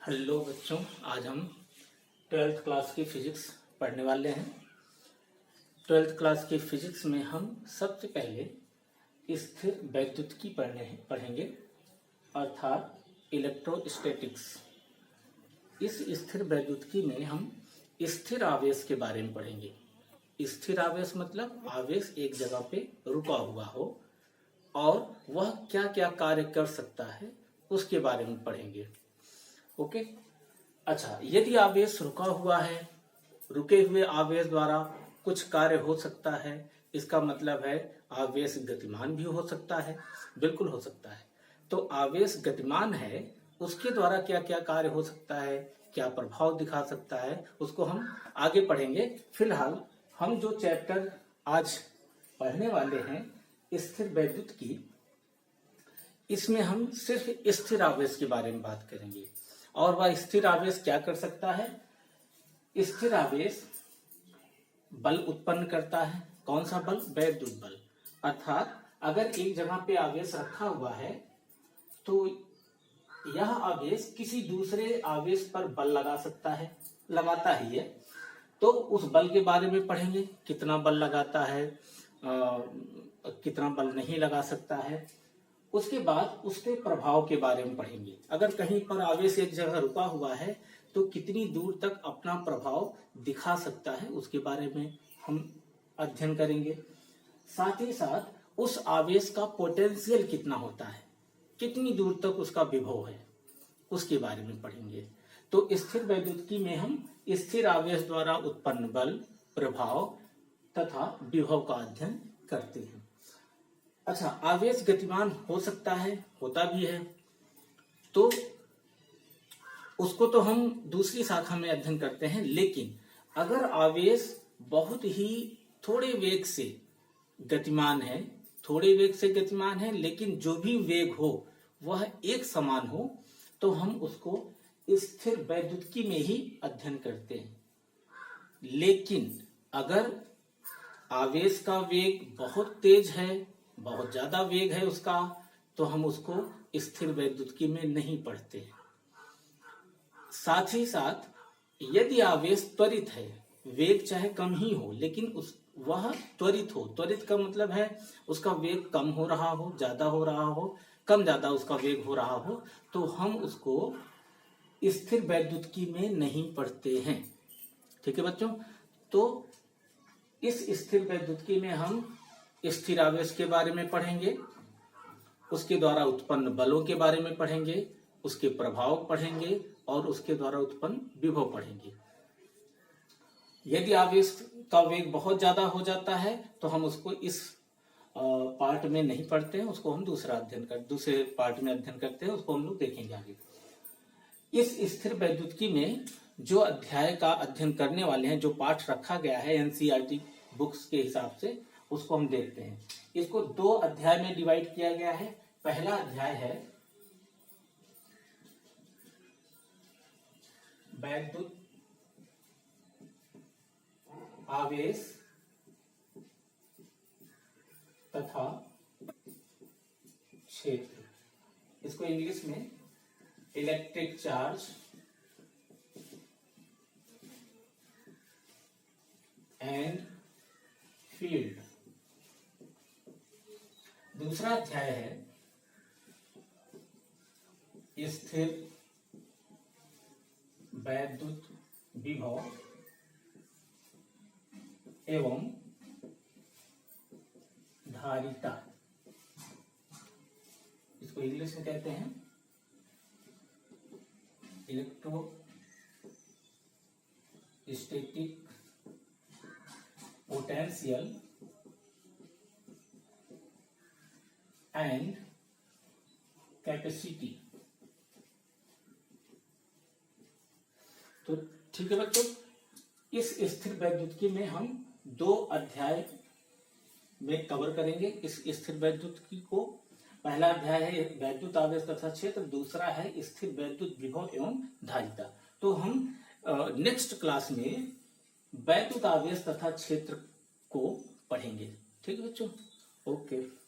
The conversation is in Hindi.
हेलो बच्चों, आज हम 12th क्लास की फिजिक्स पढ़ने वाले हैं। 12th क्लास की फिजिक्स में हम सबसे पहले स्थिर वैद्युतिकी पढ़ेंगे अर्थात इलेक्ट्रोस्टैटिक्स। इस स्थिर वैद्युतिकी में हम स्थिर आवेश के बारे में पढ़ेंगे। स्थिर आवेश मतलब आवेश एक जगह पे रुका हुआ हो और वह क्या क्या कार्य कर सकता है उसके बारे में पढ़ेंगे। ओके। अच्छा, यदि आवेश रुका हुआ है, रुके हुए आवेश द्वारा कुछ कार्य हो सकता है, इसका मतलब है आवेश गतिमान भी हो सकता है। बिल्कुल हो सकता है। तो आवेश गतिमान है, उसके द्वारा क्या क्या कार्य हो सकता है, क्या प्रभाव दिखा सकता है, उसको हम आगे पढ़ेंगे। फिलहाल हम जो चैप्टर आज पढ़ने वाले हैं स्थिर वैद्युतिकी, इसमें हम सिर्फ स्थिर आवेश के बारे में बात करेंगे। और वह स्थिर आवेश क्या कर सकता है? स्थिर आवेश बल उत्पन्न करता है। कौन सा बल? वैद्युत बल। अर्थात अगर एक जगह पे आवेश रखा हुआ है तो यह आवेश किसी दूसरे आवेश पर बल लगा सकता है, लगाता ही है। तो उस बल के बारे में पढ़ेंगे, कितना बल लगाता है, कितना बल नहीं लगा सकता है। उसके बाद उसके प्रभाव के बारे में पढ़ेंगे। अगर कहीं पर आवेश एक जगह रुका हुआ है तो कितनी दूर तक अपना प्रभाव दिखा सकता है, उसके बारे में हम अध्ययन करेंगे। साथ ही साथ उस आवेश का पोटेंशियल कितना होता है, कितनी दूर तक उसका विभव है, उसके बारे में पढ़ेंगे। तो स्थिर वैद्युतिकी में हम स्थिर आवेश द्वारा उत्पन्न बल, प्रभाव तथा विभव का अध्ययन करते हैं। अच्छा, आवेश गतिमान हो सकता है, होता भी है, तो उसको तो हम दूसरी शाखा में अध्ययन करते हैं। लेकिन अगर आवेश बहुत ही थोड़े वेग से गतिमान है, थोड़े वेग से गतिमान है, लेकिन जो भी वेग हो वह एक समान हो, तो हम उसको स्थिर वैद्युतिकी में ही अध्ययन करते हैं। लेकिन अगर आवेश का वेग बहुत तेज है, बहुत ज्यादा वेग है उसका, तो हम उसको स्थिर वैद्युतिकी में नहीं पढ़ते। साथ ही साथ यदि आवेश त्वरित है, वेग चाहे कम ही हो लेकिन वह त्वरित हो, त्वरित का मतलब है उसका वेग कम हो रहा हो, ज्यादा हो रहा हो, कम ज्यादा उसका वेग हो रहा हो, तो हम उसको स्थिर वैद्युतिकी में नहीं पढ़ते हैं। ठीक है बच्चों। तो इस स्थिर वैद्युतिकी में हम स्थिर आवेश के बारे में पढ़ेंगे, उसके द्वारा उत्पन्न बलों के बारे में पढ़ेंगे, उसके प्रभाव पढ़ेंगे और उसके द्वारा उत्पन्न विभव पढ़ेंगे। यदि आवेश का वेग बहुत ज्यादा हो जाता है तो हम उसको इस पार्ट में नहीं पढ़ते हैं, उसको हम दूसरे पार्ट में अध्ययन करते हैं, उसको हम लोग देखेंगे आगे। इस स्थिर वैद्युतिकी में जो अध्याय का अध्ययन करने वाले हैं, जो पाठ रखा गया है एनसीईआरटी बुक्स के हिसाब से, उसको हम देखते हैं। इसको दो अध्याय में डिवाइड किया गया है। पहला अध्याय है वैद्युत आवेश तथा क्षेत्र, इसको इंग्लिश में इलेक्ट्रिक चार्ज एंड फील्ड। दूसरा अध्याय है स्थिर वैद्युत विभव एवं धारिता, इसको इंग्लिश में कहते हैं इलेक्ट्रोस्टैटिक पोटेंशियल एंड कैपेसिटी। तो ठीक है बच्चों, इस स्थिर वैद्युतिकी में हम दो अध्याय में कवर करेंगे इस स्थिर वैद्युतिकी को। पहला अध्याय है वैद्युत आवेश तथा क्षेत्र, दूसरा है स्थिर वैद्युत विभव एवं धारिता। तो हम नेक्स्ट क्लास में वैद्युत आवेश तथा क्षेत्र को पढ़ेंगे। ठीक है बच्चों, ओके।